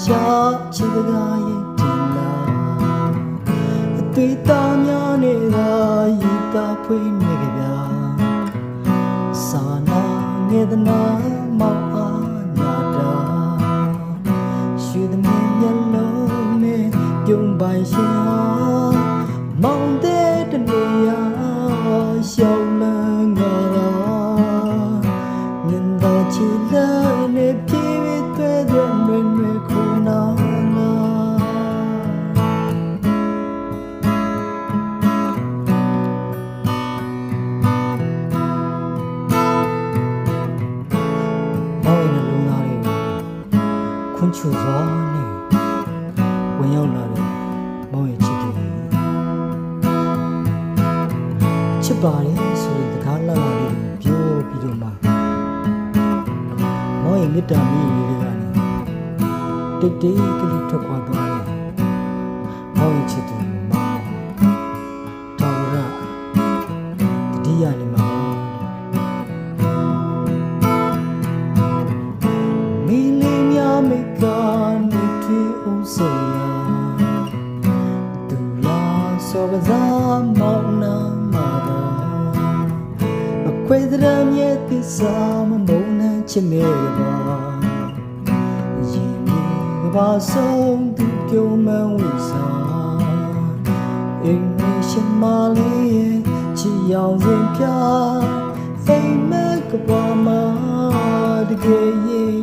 ရှာချစ်စကားရဲ့ဒီလာအသွေးသားများနေတာရည်သားဖွေးနေကြဗျာစာနာငေဒနာမောင်အားနာတာရွှေသမီးမျက်လုံးနဲ့ပြုံးပိုင်ရှင်ဟာမောင်တဲ့တနေရာရှောင်းလန်းကြတာမြင်တော့ချီလာနေပြေးတွေ့တဲ့နွေနွေခုနာနာမောင်ရဲ့လူသားတွေကိုခွန်ချူစွာနဲ့ဝင်ရောက်လာတဲ့မောင်ရဲ့ချစ်သူချစ်ပါတယ်ဆိုတဲ့တကားလှလှလေးကိုပြောပြီးတော့မှမောင်ရဲ့မေတ္တာမီးလေးတွေကနေတိတ်တိတ်ကလေးထွက်ခွာသွားတယ်မောင်ရဲ့ချစ်သူမောင်တော်ရတတိယနေမှာမီလီများမိကနေထွေးအောင်စေရာသူလာစောကစားမောင်နာမာတာမခွေသရမြဲသစ္စာမမုန်းနှံချစ်မဲကပါရင်ကပါဆုံးသူပြုံးမှန်ဝိစာအင်းရှင်မလေးရဲ့ချီရောင်စင်ပြအိမ်မက်ကပါမတကယ်ရင်